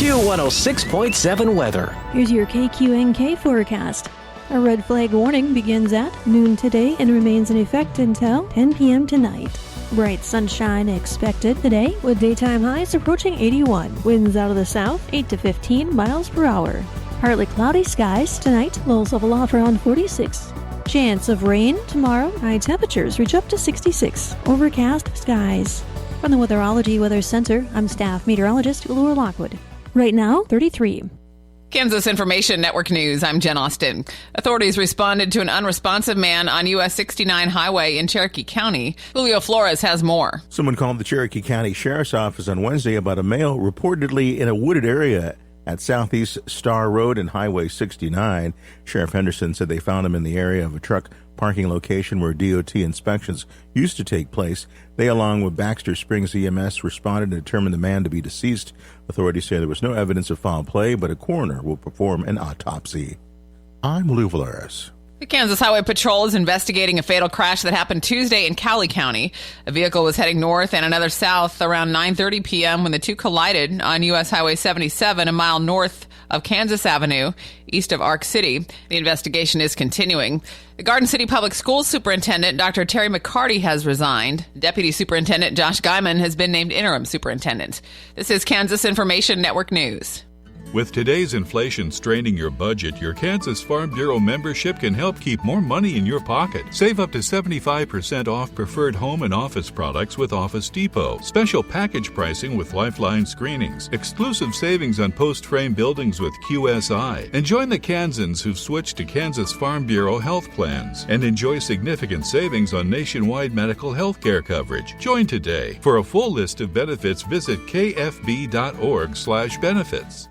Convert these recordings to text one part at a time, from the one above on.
Q106.7 weather. Here's your KQNK forecast. A red flag warning begins at noon today and remains in effect until 10 p.m. tonight. Bright sunshine expected today with daytime highs approaching 81. Winds out of the south 8 to 15 miles per hour. Partly cloudy skies tonight, lows level off around 46. Chance of rain tomorrow, high temperatures reach up to 66. Overcast skies. From the Weatherology Weather Center, I'm staff meteorologist Laura Lockwood. Right now, 33. Kansas Information Network News, I'm Jen Austin. Authorities responded to an unresponsive man on US 69 highway in Cherokee County. Julio Flores has more. Someone called the Cherokee County Sheriff's Office on Wednesday about a male reportedly in a wooded area at Southeast Star Road and Highway 69. Sheriff Henderson said they found him in the area of a truck parking location where DOT inspections used to take place. They, along with Baxter Springs EMS, responded and determined the man to be deceased. Authorities say there was no evidence of foul play, but a coroner will perform an autopsy. I'm Lou Valeris. The Kansas Highway Patrol is investigating a fatal crash that happened Tuesday in Cowley County. A vehicle was heading north and another south around 9:30 p.m. when the two collided on U.S. Highway 77, a mile north of Kansas Avenue, east of Ark City. The investigation is continuing. The Garden City Public Schools Superintendent, Dr. Terry McCarty, has resigned. Deputy Superintendent Josh Guyman has been named interim superintendent. This is Kansas Information Network News. With today's inflation straining your budget, your Kansas Farm Bureau membership can help keep more money in your pocket. Save up to 75% off preferred home and office products with Office Depot. Special package pricing with Lifeline screenings. Exclusive savings on post-frame buildings with QSI. And join the Kansans who've switched to Kansas Farm Bureau health plans. And enjoy significant savings on nationwide medical health care coverage. Join today. For a full list of benefits, visit kfb.org/benefits.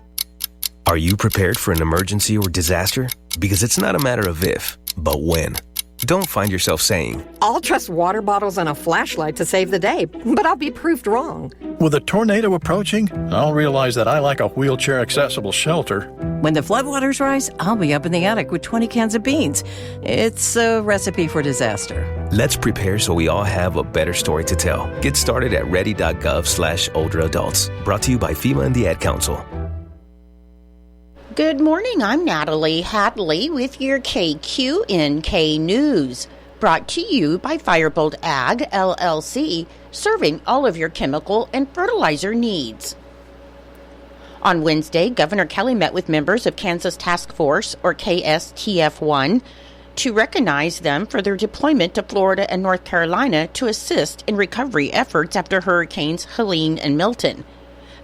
Are you prepared for an emergency or disaster? Because it's not a matter of if, but when. Don't find yourself saying, I'll trust water bottles and a flashlight to save the day, but I'll be proved wrong. With a tornado approaching, I'll realize that I lack a wheelchair-accessible shelter. When the floodwaters rise, I'll be up in the attic with 20 cans of beans. It's a recipe for disaster. Let's prepare so we all have a better story to tell. Get started at ready.gov/older adults. Brought to you by FEMA and the Ad Council. Good morning, I'm Natalie Hadley with your KQNK News, brought to you by Firebolt Ag, LLC, serving all of your chemical and fertilizer needs. On Wednesday, Governor Kelly met with members of Kansas Task Force, or KSTF-1, to recognize them for their deployment to Florida and North Carolina to assist in recovery efforts after Hurricanes Helene and Milton.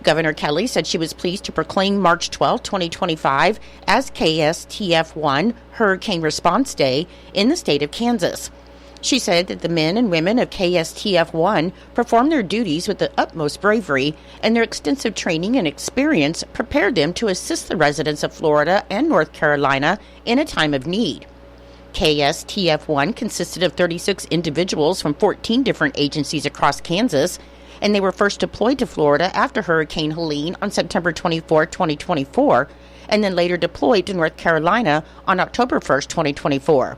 Governor Kelly said she was pleased to proclaim March 12, 2025 as KSTF-1 Hurricane Response Day in the state of Kansas. She said that the men and women of KSTF-1 performed their duties with the utmost bravery, and their extensive training and experience prepared them to assist the residents of Florida and North Carolina in a time of need. KSTF-1 consisted of 36 individuals from 14 different agencies across Kansas, and they were first deployed to Florida after Hurricane Helene on September 24, 2024, and then later deployed to North Carolina on October 1, 2024.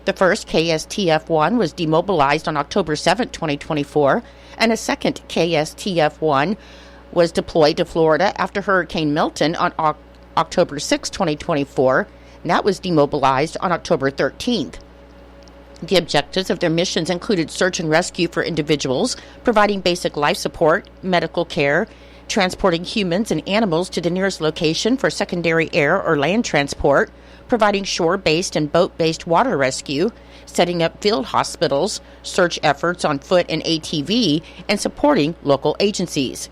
The first KSTF-1 was demobilized on October 7, 2024, and a second KSTF-1 was deployed to Florida after Hurricane Milton on October 6, 2024, and that was demobilized on October 13th. The objectives of their missions included search and rescue for individuals, providing basic life support, medical care, transporting humans and animals to the nearest location for secondary air or land transport, providing shore-based and boat-based water rescue, setting up field hospitals, search efforts on foot and ATV, and supporting local agencies.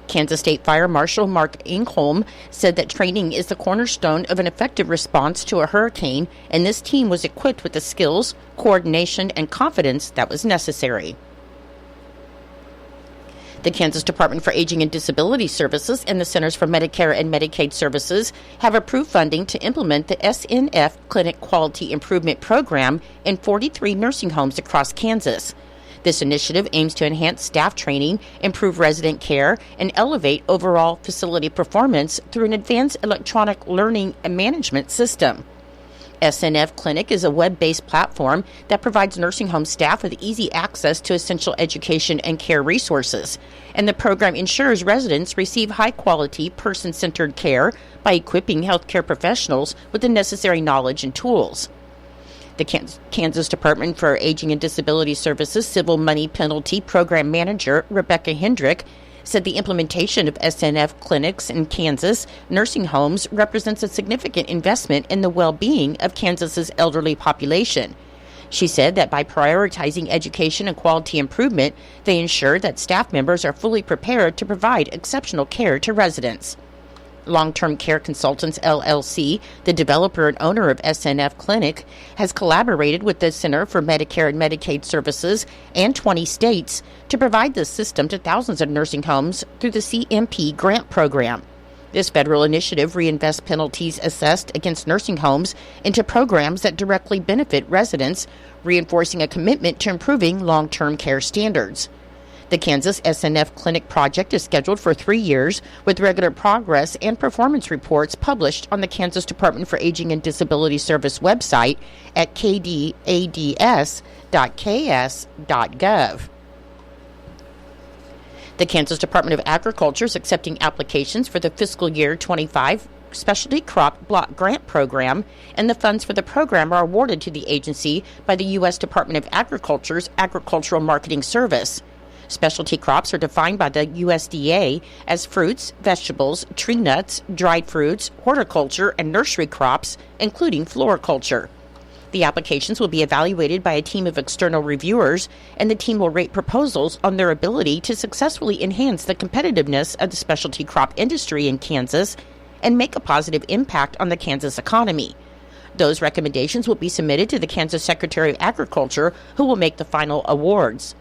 Kansas State Fire Marshal Mark Ingholm said that training is the cornerstone of an effective response to a hurricane, and this team was equipped with the skills, coordination, and confidence that was necessary. The Kansas Department for Aging and Disability Services and the Centers for Medicare and Medicaid Services have approved funding to implement the SNF Clinic Quality Improvement Program in 43 nursing homes across Kansas. This initiative aims to enhance staff training, improve resident care, and elevate overall facility performance through an advanced electronic learning and management system. SNF Clinic is a web-based platform that provides nursing home staff with easy access to essential education and care resources, and the program ensures residents receive high-quality, person-centered care by equipping healthcare professionals with the necessary knowledge and tools. The Kansas Department for Aging and Disability Services Civil Money Penalty Program Manager Rebecca Hendrick said the implementation of SNF clinics in Kansas nursing homes represents a significant investment in the well-being of Kansas's elderly population. She said that by prioritizing education and quality improvement, they ensure that staff members are fully prepared to provide exceptional care to residents. Long-Term Care Consultants, LLC, the developer and owner of SNF Clinic, has collaborated with the Center for Medicare and Medicaid Services and 20 states to provide this system to thousands of nursing homes through the CMP grant program. This federal initiative reinvests penalties assessed against nursing homes into programs that directly benefit residents, reinforcing a commitment to improving long-term care standards. The Kansas SNF Clinic project is scheduled for 3 years, with regular progress and performance reports published on the Kansas Department for Aging and Disability Service website at kdads.ks.gov. The Kansas Department of Agriculture is accepting applications for the fiscal year 25 Specialty Crop Block Grant Program, and the funds for the program are awarded to the agency by the U.S. Department of Agriculture's Agricultural Marketing Service. Specialty crops are defined by the USDA as fruits, vegetables, tree nuts, dried fruits, horticulture, and nursery crops, including floriculture. The applications will be evaluated by a team of external reviewers, and the team will rate proposals on their ability to successfully enhance the competitiveness of the specialty crop industry in Kansas and make a positive impact on the Kansas economy. Those recommendations will be submitted to the Kansas Secretary of Agriculture, who will make the final awards.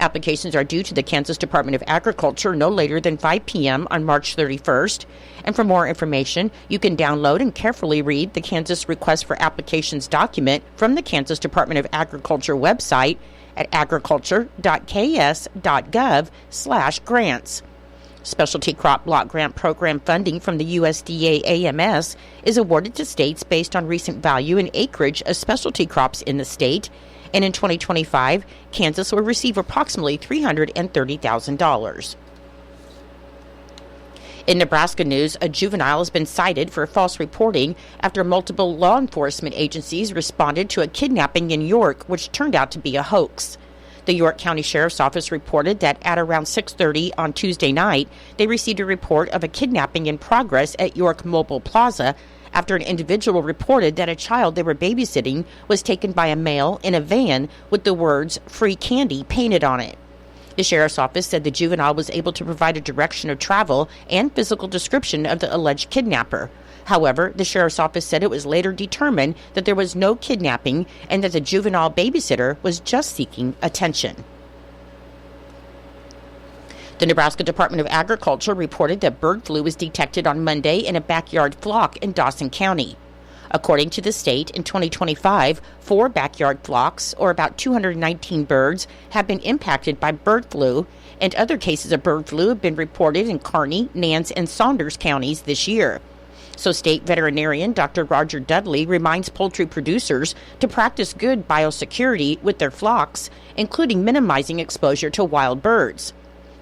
Applications are due to the Kansas Department of Agriculture no later than 5 p.m. on March 31st. And for more information, you can download and carefully read the Kansas Request for Applications document from the Kansas Department of Agriculture website at agriculture.ks.gov/grants. Specialty Crop Block Grant Program funding from the USDA AMS is awarded to states based on recent value and acreage of specialty crops in the state, and in 2025, Kansas will receive approximately $330,000. In Nebraska news, a juvenile has been cited for false reporting after multiple law enforcement agencies responded to a kidnapping in York, which turned out to be a hoax. The York County Sheriff's Office reported that at around 6:30 on Tuesday night, they received a report of a kidnapping in progress at York Mobile Plaza after an individual reported that a child they were babysitting was taken by a male in a van with the words "free candy" painted on it. The sheriff's office said the juvenile was able to provide a direction of travel and physical description of the alleged kidnapper. However, the sheriff's office said it was later determined that there was no kidnapping and that the juvenile babysitter was just seeking attention. The Nebraska Department of Agriculture reported that bird flu was detected on Monday in a backyard flock in Dawson County. According to the state, in 2025, 4 backyard flocks, or about 219 birds, have been impacted by bird flu, and other cases of bird flu have been reported in Kearney, Nance, and Saunders counties this year. So state veterinarian Dr. Roger Dudley reminds poultry producers to practice good biosecurity with their flocks, including minimizing exposure to wild birds.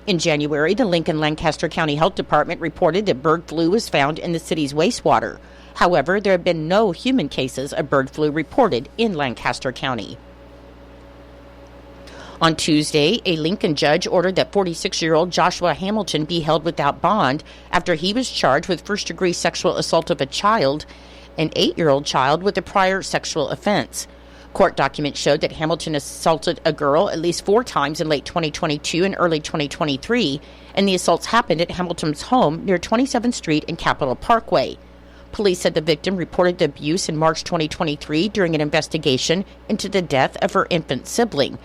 In January, the Lincoln-Lancaster County Health Department reported that bird flu was found in the city's wastewater. However, there have been no human cases of bird flu reported in Lancaster County. On Tuesday, a Lincoln judge ordered that 46-year-old Joshua Hamilton be held without bond after he was charged with first-degree sexual assault of a child, an 8-year-old child, with a prior sexual offense. Court documents showed that Hamilton assaulted a girl at least 4 times in late 2022 and early 2023, and the assaults happened at Hamilton's home near 27th Street and Capitol Parkway. Police said the victim reported the abuse in March 2023 during an investigation into the death of her infant sibling,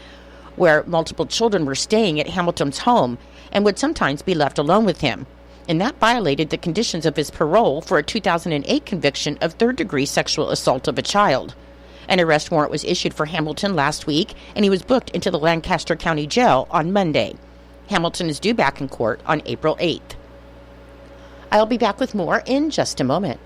where multiple children were staying at Hamilton's home and would sometimes be left alone with him. And that violated the conditions of his parole for a 2008 conviction of third-degree sexual assault of a child. An arrest warrant was issued for Hamilton last week, and he was booked into the Lancaster County Jail on Monday. Hamilton is due back in court on April 8th. I'll be back with more in just a moment.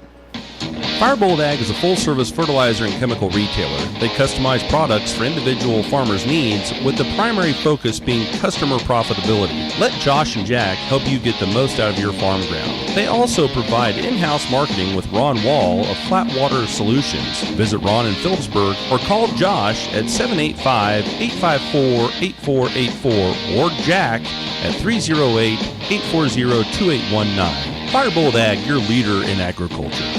Firebolt Ag is a full-service fertilizer and chemical retailer. They customize products for individual farmers' needs, with the primary focus being customer profitability. Let Josh and Jack help you get the most out of your farm ground. They also provide in-house marketing with Ron Wall of Flatwater Solutions. Visit Ron in Phillipsburg or call Josh at 785-854-8484 or Jack at 308-840-2819. Firebolt Ag, your leader in agriculture.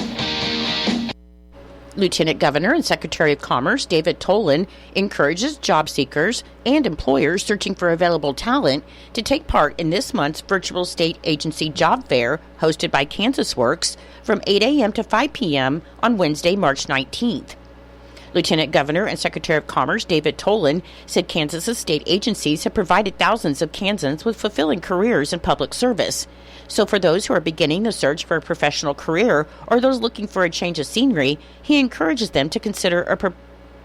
Lieutenant Governor and Secretary of Commerce David Tolan encourages job seekers and employers searching for available talent to take part in this month's virtual state agency job fair hosted by Kansas Works from 8 a.m. to 5 p.m. on Wednesday, March 19th. Lieutenant Governor and Secretary of Commerce David Tolan said Kansas's state agencies have provided thousands of Kansans with fulfilling careers in public service. So for those who are beginning the search for a professional career or those looking for a change of scenery, he encourages them to consider a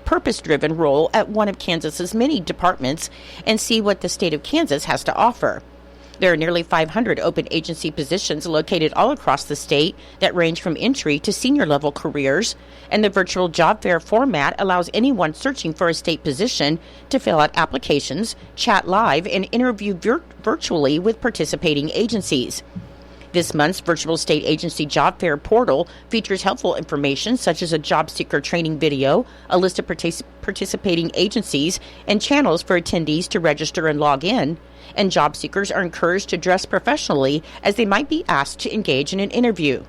purpose-driven role at one of Kansas's many departments and see what the state of Kansas has to offer. There are nearly 500 open agency positions located all across the state that range from entry to senior level careers, and the virtual job fair format allows anyone searching for a state position to fill out applications, chat live, and interview virtually with participating agencies. This month's virtual state agency job fair portal features helpful information such as a job seeker training video, a list of participating agencies, and channels for attendees to register and log in. And job seekers are encouraged to dress professionally as they might be asked to engage in an interview.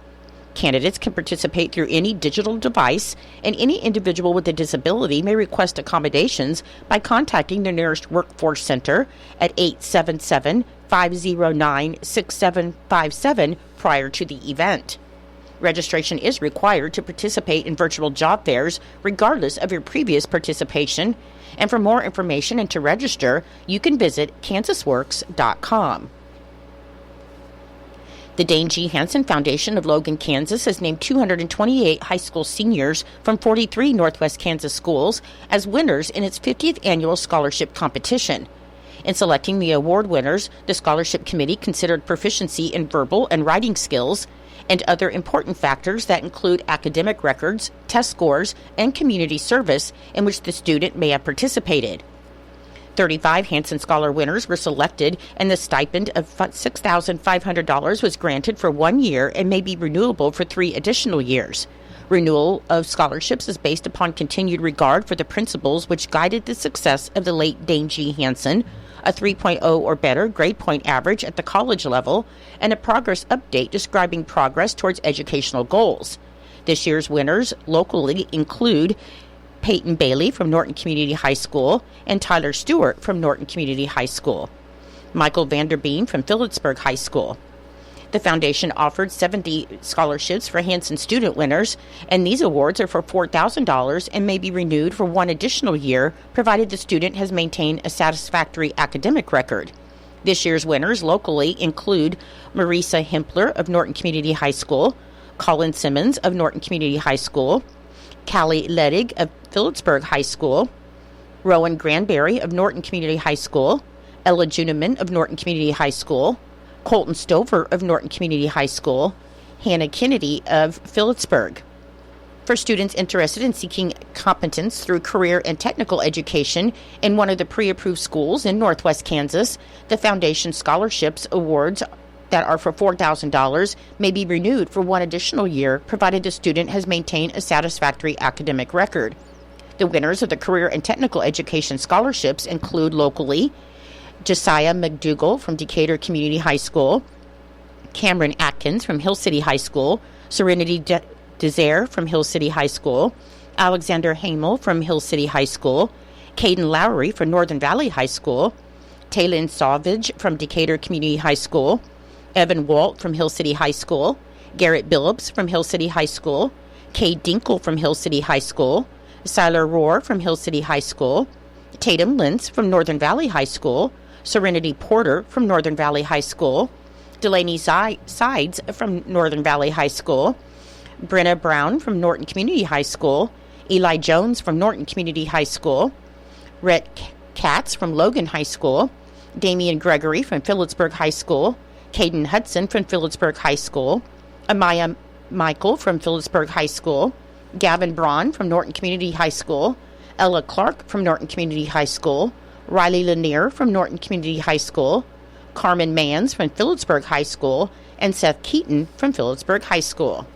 Candidates can participate through any digital device, and any individual with a disability may request accommodations by contacting the nearest workforce center at 877-509-6757 prior to the event. Registration is required to participate in virtual job fairs regardless of your previous participation, and for more information and to register, you can visit kansasworks.com. The Dane G. Hansen Foundation of Logan, Kansas has named 228 high school seniors from 43 Northwest Kansas schools as winners in its 50th annual scholarship competition. In selecting the award winners, the scholarship committee considered proficiency in verbal and writing skills and other important factors that include academic records, test scores, and community service in which the student may have participated. 35 Hansen Scholar winners were selected, and the stipend of $6,500 was granted for 1 year and may be renewable for 3 additional years. Renewal of scholarships is based upon continued regard for the principles which guided the success of the late Dane G. Hansen, a 3.0 or better grade point average at the college level, and a progress update describing progress towards educational goals. This year's winners locally include Peyton Bailey from Norton Community High School and Tyler Stewart from Norton Community High School, Michael Vanderbeem from Phillipsburg High School. The foundation offered 70 scholarships for Hansen student winners, and these awards are for $4,000 and may be renewed for 1 additional year, provided the student has maintained a satisfactory academic record. This year's winners locally include Marisa Hempler of Norton Community High School, Colin Simmons of Norton Community High School, Callie Ledig of Phillipsburg High School, Rowan Granberry of Norton Community High School, Ella Juneman of Norton Community High School, Colton Stover of Norton Community High School, Hannah Kennedy of Phillipsburg. For students interested in seeking competence through career and technical education in one of the pre-approved schools in Northwest Kansas, the Foundation Scholarships Awards that are for $4,000 may be renewed for 1 additional year, provided the student has maintained a satisfactory academic record. The winners of the Career and Technical Education Scholarships include locally Josiah McDougall from Decatur Community High School, Cameron Atkins from Hill City High School, Serenity Desire from Hill City High School, Alexander Hamel from Hill City High School, Caden Lowry from Northern Valley High School, Taylin Sauvage from Decatur Community High School, Evan Walt from Hill City High School, Garrett Billups from Hill City High School, Kay Dinkle from Hill City High School, Siler Rohr from Hill City High School, Tatum Lentz from Northern Valley High School, Serenity Porter from Northern Valley High School, Delaney Sides from Northern Valley High School, Brenna Brown from Norton Community High School, Eli Jones from Norton Community High School, Rhett Katz from Logan High School, Damian Gregory from Phillipsburg High School, Caden Hudson from Phillipsburg High School, Amaya Michael from Phillipsburg High School, Gavin Braun from Norton Community High School, Ella Clark from Norton Community High School, Riley Lanier from Norton Community High School, Carmen Mans from Phillipsburg High School, and Seth Keaton from Phillipsburg High School.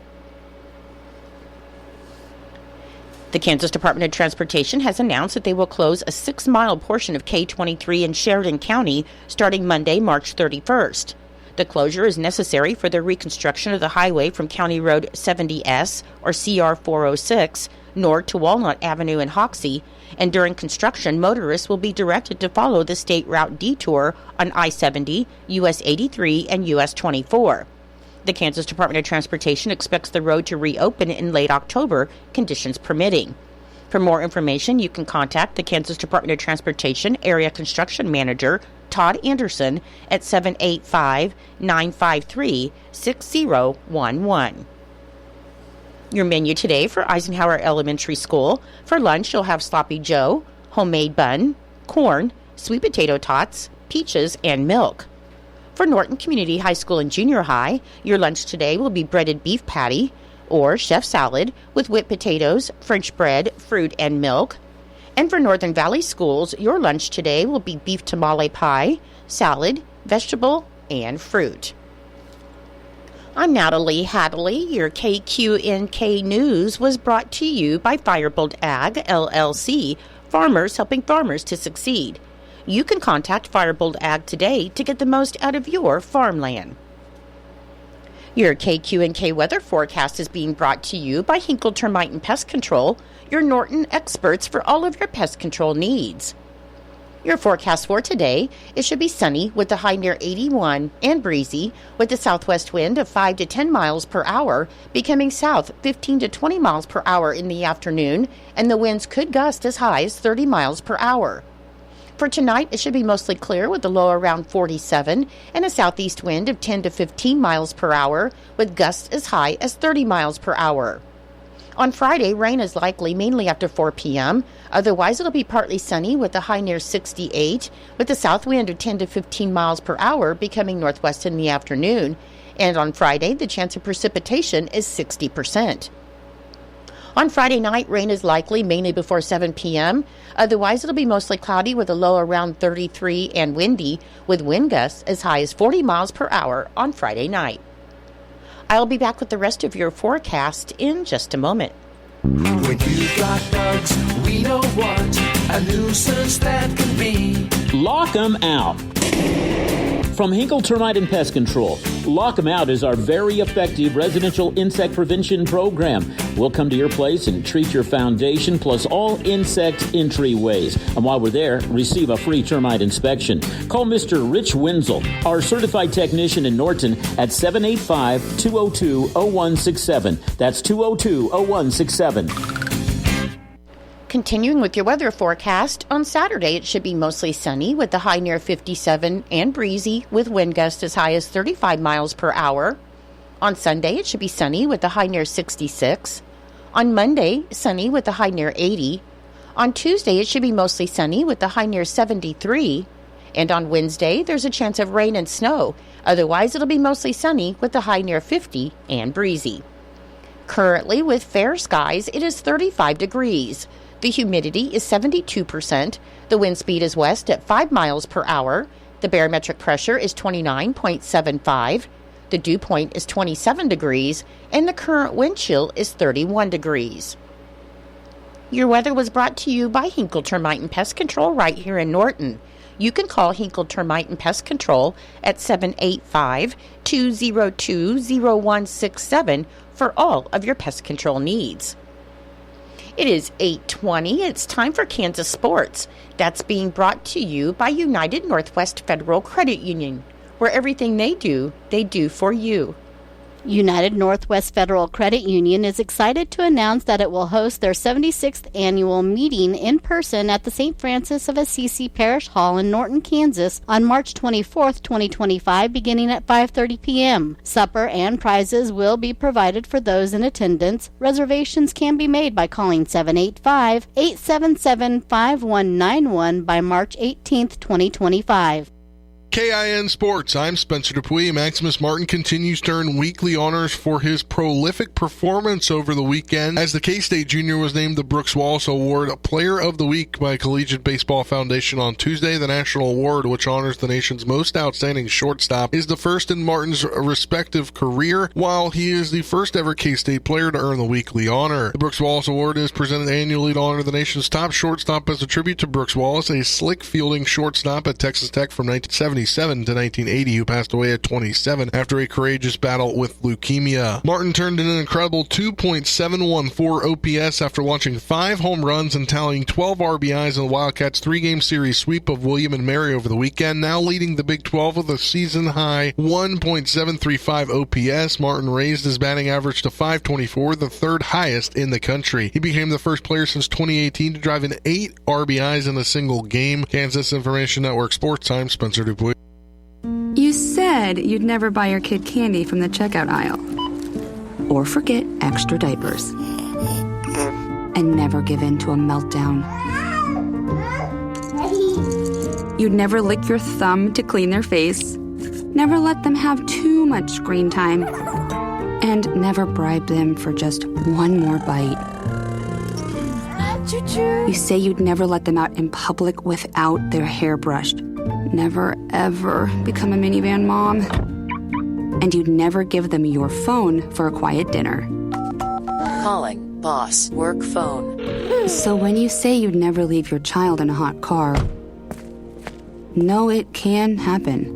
The Kansas Department of Transportation has announced that they will close a 6-mile portion of K23 in Sheridan County starting Monday, March 31st. The closure is necessary for the reconstruction of the highway from County Road 70S, or CR 406, north to Walnut Avenue in Hoxie, and during construction, motorists will be directed to follow the state route detour on I-70, US 83, and US 24. The Kansas Department of Transportation expects the road to reopen in late October, conditions permitting. For more information, you can contact the Kansas Department of Transportation Area Construction Manager, Todd Anderson, at 785-953-6011. Your menu today for Eisenhower Elementary School. For lunch, you'll have sloppy joe, homemade bun, corn, sweet potato tots, peaches, and milk. For Norton Community High School and Junior High, your lunch today will be breaded beef patty or chef salad with whipped potatoes, French bread, fruit, and milk. And for Northern Valley Schools, your lunch today will be beef tamale pie, salad, vegetable, and fruit. I'm Natalie Hadley. Your KQNK News was brought to you by Firebolt Ag, LLC, farmers helping farmers to succeed. You can contact Firebolt Ag today to get the most out of your farmland. Your KQNK weather forecast is being brought to you by Hinkle Termite and Pest Control, your Norton experts for all of your pest control needs. Your forecast for today, it should be sunny with a high near 81 and breezy with a southwest wind of 5 to 10 miles per hour, becoming south 15 to 20 miles per hour in the afternoon, and the winds could gust as high as 30 miles per hour. For tonight, it should be mostly clear with a low around 47 and a southeast wind of 10 to 15 miles per hour with gusts as high as 30 miles per hour. On Friday, rain is likely mainly after 4 p.m. Otherwise, it'll be partly sunny with a high near 68 with a south wind of 10 to 15 miles per hour becoming northwest in the afternoon. And on Friday, the chance of precipitation is 60%. On Friday night, rain is likely mainly before 7 p.m. Otherwise, it'll be mostly cloudy with a low around 33 and windy with wind gusts as high as 40 miles per hour on Friday night. I'll be back with the rest of your forecast in just a moment. When you've got bugs, we know what a nuisance that can be. Lock 'em out. From Hinkle Termite and Pest Control, Lock 'em Out is our very effective residential insect prevention program. We'll come to your place and treat your foundation plus all insect entryways. And while we're there, receive a free termite inspection. Call Mr. Rich Wenzel, our certified technician in Norton, at 785-202-0167. That's 202-0167. Continuing with your weather forecast, on Saturday it should be mostly sunny with a high near 57 and breezy with wind gusts as high as 35 miles per hour. On Sunday it should be sunny with a high near 66. On Monday, sunny with a high near 80. On Tuesday it should be mostly sunny with a high near 73. And on Wednesday there's a chance of rain and snow. Otherwise it'll be mostly sunny with a high near 50 and breezy. Currently with fair skies it is 35 degrees. The humidity is 72%. The wind speed is west at 5 miles per hour. The barometric pressure is 29.75. The dew point is 27 degrees. And the current wind chill is 31 degrees. Your weather was brought to you by Hinkle Termite and Pest Control right here in Norton. You can call Hinkle Termite and Pest Control at 785-202-0167 for all of your pest control needs. It is 8:20. It's time for Kansas Sports. That's being brought to you by United Northwest Federal Credit Union, where everything they do for you. United Northwest Federal Credit Union is excited to announce that it will host their 76th annual meeting in person at the St. Francis of Assisi Parish Hall in Norton, Kansas on March 24th, 2025, beginning at 5:30 p.m. Supper and prizes will be provided for those in attendance. Reservations can be made by calling 785-877-5191 by March 18th, 2025. KIN Sports, I'm Spencer Dupuy. Maximus Martin continues to earn weekly honors for his prolific performance over the weekend as the K-State junior was named the Brooks Wallace Award Player of the Week by Collegiate Baseball Foundation on Tuesday. The national award, which honors the nation's most outstanding shortstop, is the first in Martin's respective career, while he is the first ever K-State player to earn the weekly honor. The Brooks Wallace Award is presented annually to honor the nation's top shortstop as a tribute to Brooks Wallace, a slick fielding shortstop at Texas Tech from 1977 to 1980, who passed away at 27 after a courageous battle with leukemia. Martin turned in an incredible 2.714 OPS after launching 5 home runs and tallying 12 RBIs in the Wildcats' 3-game series sweep of William and Mary over the weekend, now leading the Big 12 with a season-high 1.735 OPS. Martin raised his batting average to .524, the third highest in the country. He became the first player since 2018 to drive in 8 RBIs in a single game. Kansas Information Network Sports Time, Spencer Dupuy. You said you'd never buy your kid candy from the checkout aisle. Or forget extra diapers. And never give in to a meltdown. You'd never lick your thumb to clean their face. Never let them have too much screen time. And never bribe them for just one more bite. You say you'd never let them out in public without their hair brushed. Never, ever become a minivan mom. And you'd never give them your phone for a quiet dinner. Calling boss work phone. So when you say you'd never leave your child in a hot car, no, it can happen.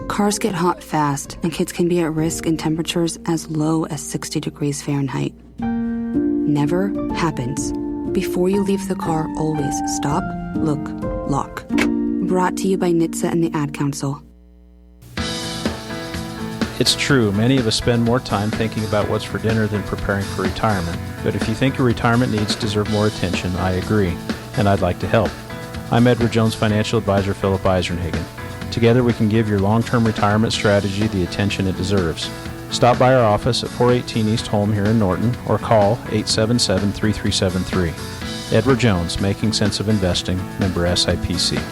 Cars get hot fast, and kids can be at risk in temperatures as low as 60 degrees Fahrenheit. Never happens. Before you leave the car, always stop, look, lock. Brought to you by NHTSA and the Ad Council. It's true, many of us spend more time thinking about what's for dinner than preparing for retirement. But if you think your retirement needs deserve more attention, I agree, and I'd like to help. I'm Edward Jones Financial Advisor Philip Eisenhagen. Together we can give your long-term retirement strategy the attention it deserves. Stop by our office at 418 East Holm here in Norton or call 877-3373. Edward Jones, Making Sense of Investing, member SIPC.